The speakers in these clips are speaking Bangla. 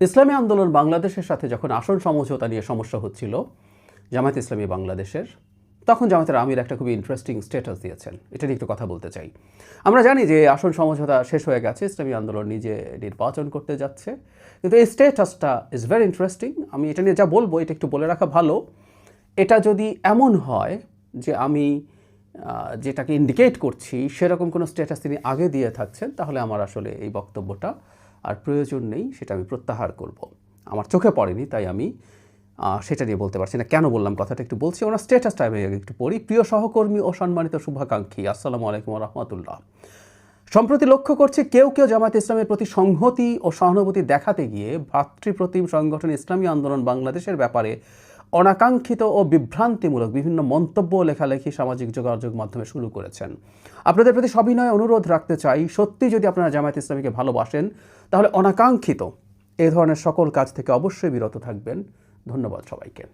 ইসলামী আন্দোলন বাংলাদেশের সাথে যখন আসন সমঝোতা নিয়ে সমস্যা হচ্ছিল জামায়াত ইসলামী বাংলাদেশের, তখন জামায়াতের আমির একটা খুবই ইন্টারেস্টিং স্ট্যাটাস দিয়েছেন। এটা নিয়ে একটু কথা বলতে চাই। আমরা জানি যে আসন সমঝোতা শেষ হয়ে গেছে, ইসলামী আন্দোলন নিজে নির্বাচন করতে যাচ্ছে, কিন্তু এই স্ট্যাটাসটা ইজ ভেরি ইন্টারেস্টিং। আমি এটা নিয়ে যা বলবো এটা একটু বলে রাখা ভালো। এটা যদি এমন হয় যে আমি যেটাকে ইন্ডিকেট করছি সেরকম কোনো স্ট্যাটাস তিনি আগে দিয়ে থাকছেন, তাহলে আমার আসলে এই বক্তব্যটা আর প্রয়োজন নেই, সেটা আমি প্রত্যাহার করব। আমার চোখে পড়েনি, তাই আমি সেটা নিয়ে বলতে পারছি না। কেন বললাম কথাটা একটু বলছি। ওনার স্ট্যাটাসটা আমি একটু পড়ি। প্রিয় সহকর্মী ও সম্মানিত শুভাকাঙ্ক্ষী, আসসালামু আলাইকুম রহমতুল্লাহ। সম্প্রতি লক্ষ্য করছি কেউ কেউ জামায়াত ইসলামের প্রতি সংহতি ও সহানুভূতি দেখাতে গিয়ে ভাতৃপ্রতিম সংগঠন ইসলামী আন্দোলন বাংলাদেশের ব্যাপারে অনাকাঙ্ক্ষিত ও বিভ্রান্তিমূলক বিভিন্ন মন্তব্য ও লেখালেখি সামাজিক যোগাযোগ মাধ্যমে শুরু করেছেন। আপনাদের প্রতি সবিনয় অনুরোধ রাখতে চাই, সত্যি যদি আপনারা জামায়াত ইসলামীকে ভালোবাসেন তাহলে অনাকাঙ্ক্ষিত এই ধরনের সকল কাজ থেকে অবশ্যই বিরত থাকবেন। ধন্যবাদ সবাইকে।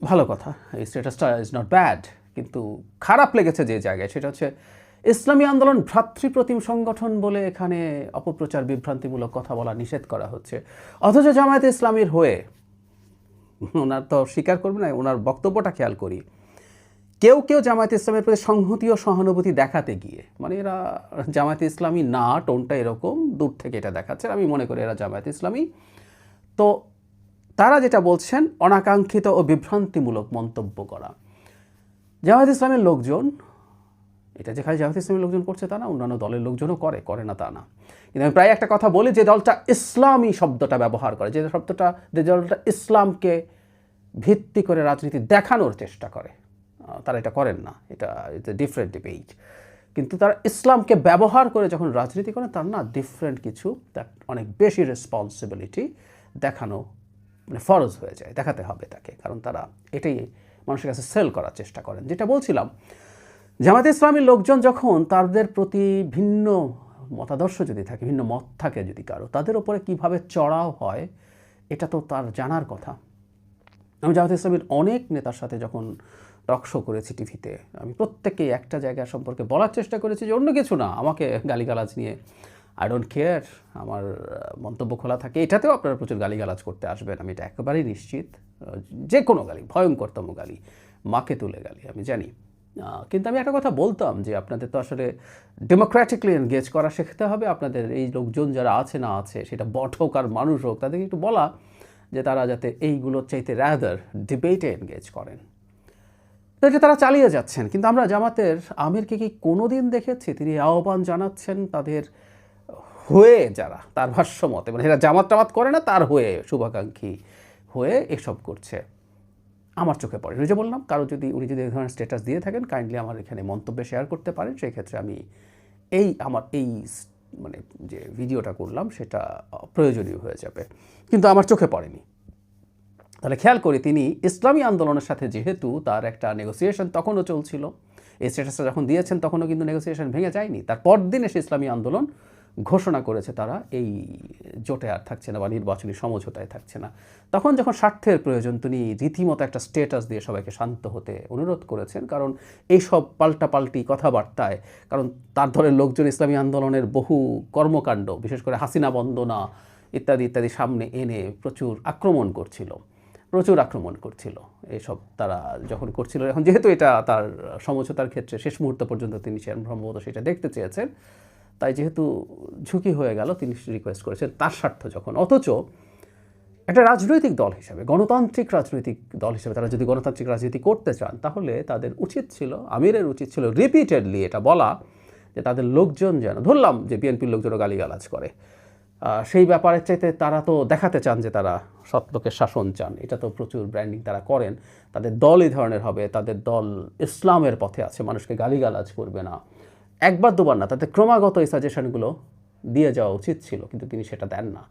ভালো কথা, এই স্ট্যাটাসটা ইজ নট ব্যাড, কিন্তু খারাপ লেগেছে যে জায়গায়, সেটা হচ্ছে ইসলামী আন্দোলন ভ্রাতৃপ্রতিম সংগঠন বলে এখানে অপপ্রচার বিভ্রান্তিমূলক কথা বলা নিষেধ করা হচ্ছে, অথচ জামায়াত ইসলামীর হয়ে ওনার তো স্বীকার করবে না, ওনার বক্তব্যটা খেয়াল করি। কেউ কেউ জামায়াত ইসলামের প্রতি সংহতি ও সহানুভূতি দেখাতে গিয়ে, মানে এরা জামায়াত ইসলামী না, টোনটা এরকম দূর থেকে এটা দেখাচ্ছে, আমি মনে করি এরা জামায়াত ইসলামী। তো তারা যেটা বলছেন অনাকাঙ্ক্ষিত ও বিভ্রান্তিমূলক মন্তব্য করা। জামায়াত ইসলামের লোকজন, এটা যে খালি জামায়াত ইসলামের লোকজন করছে তা না, অন্যান্য দলের লোকজনও করে না তা না, কিন্তু আমি প্রায় একটা কথা বলি, যে দলটা ইসলামী শব্দটা ব্যবহার করে, যে দলটা ইসলামকে ভিত্তি করে রাজনীতি দেখানোর চেষ্টা করে, তারা এটা করেন না, এটা ইটস এ ডিফারেন্ট ডিবেট। কিন্তু তারা ইসলামকে ব্যবহার করে যখন রাজনীতি করেন, তার না ডিফারেন্ট কিছু, তার অনেক বেশি রেসপন্সিবিলিটি দেখানো মানে ফরজ হয়ে যায়, দেখাতে হবে তাকে, কারণ তারা এটাই মানুষের কাছে সেল করার চেষ্টা করেন। যেটা বলছিলাম, জামায়াত ইসলামীর লোকজন যখন তাদের প্রতি ভিন্ন মতাদর্শ যদি থাকে, ভিন্ন মত থাকে যদি কারো, তাদের ওপরে কীভাবে চড়াও হয় এটা তো তার জানার কথা। আমি জামায়াত ইসলামীর অনেক নেতার সাথে যখন টক শো করেছি টিভিতে, আমি প্রত্যেকেই একটা জায়গা সম্পর্কে বলার চেষ্টা করেছি যে অন্য কিছু না, আমাকে গালিগালাজ নিয়ে আই ডোন্ট কেয়ার, আমার মন্তব্য খোলা থাকে, এটাতেও আপনারা প্রচুর গালিগালাজ করতে আসবেন, আমি এটা একেবারেই নিশ্চিত। যে কোনো গালি, ভয়ঙ্করতম গালি, মাকে তুলে গালি, আমি জানি। কিন্তু আমি একটা কথা বলতাম যে আপনাদের তো আসলে ডেমোক্রেটিকলি এনগেজ করা শিখতে হবে। আপনাদের এই লোকজন যারা আছে না আছে, সেটা বট হোক আর মানুষ হোক, তাদেরকে একটু বলা যে তারা যাতে এইগুলোর চাইতে রাদার ডিবেটে এনগেজ করেন। এটা তারা চালিয়ে যাচ্ছেন, কিন্তু আমরা জামাতের আমিরকে কি কোনো দিন দেখেছি তিনি আহ্বান জানাচ্ছেন তাদের হয়ে, যারা তার ভাষ্য মতে, মানে এরা জামাত টামাত করে না, তার হয়ে শুভাকাঙ্ক্ষী হয়ে এসব করছে? আমার চোখে পড়ে। যে বললাম, উনি যদি এই ধরনের স্ট্যাটাস দিয়ে থাকেন, কাইন্ডলি আমার এখানে মন্তব্যে শেয়ার করতে পারেন। সেই ক্ষেত্রে আমি আমার মানে যে ভিডিওটা করলাম সেটা প্রয়োজনীয় হয়ে যাবে, কিন্তু আমার চোখে পড়েনি। তাহলে খেয়াল করি, তিনি ইসলামী আন্দোলনের সাথে যেহেতু তার একটা নেগোসিয়েশন তখনও চলছিল, এই স্ট্যাটাসটা যখন দিয়েছেন তখনও কিন্তু নেগোসিয়েশন ভেঙে যায়নি। তার পরদিন এসে ইসলামী আন্দোলন ঘোষণা করেছে তারা এই জোটে আর থাকছে না বা নির্বাচনী সমঝোতায় থাকছে না। তখন যখন স্বার্থের প্রয়োজন, তিনি রীতিমতো একটা স্ট্যাটাস দিয়ে সবাইকে শান্ত হতে অনুরোধ করেছেন, কারণ এই সব পাল্টাপাল্টি কথাবার্তায়, কারণ তার ধরে লোকজন ইসলামী আন্দোলনের বহু কর্মকাণ্ড, বিশেষ করে হাসিনা বন্দনা ইত্যাদি ইত্যাদি সামনে এনে প্রচুর আক্রমণ করছিল। এইসব তারা যখন করছিল, এখন যেহেতু এটা তার সমঝোতার ক্ষেত্রে শেষ মুহূর্ত পর্যন্ত তিনি সম্ভবত সেটা দেখতে চেয়েছেন, তাই যেহেতু ঝুঁকি হয়ে গেল, তিনি রিকোয়েস্ট করেছেন তার স্বার্থ যখন। অথচ একটা রাজনৈতিক দল হিসাবে, গণতান্ত্রিক রাজনৈতিক দল হিসেবে তারা যদি গণতান্ত্রিক রাজনীতি করতে চান, তাহলে তাদের উচিত ছিল, আমিরের উচিত ছিল রিপিটেডলি এটা বলা যে তাদের লোকজন যেন, ধরলাম যে বিএনপির লোকজনও গালিগালাজ করে, সেই ব্যাপারের চাইতে তারা তো দেখাতে চান যে তারা সৎ লোকের শাসন চান, এটা তো প্রচুর ব্র্যান্ডিং তারা করেন, তাদের দল এই ধরনের হবে, তাদের দল ইসলামের পথে আছে, মানুষকে গালিগালাজ করবে না, একবার দুবার না, তাদের ক্রমাগত এই সাজেশনগুলো দিয়ে যাওয়া উচিত ছিল, কিন্তু তিনি সেটা দেন না।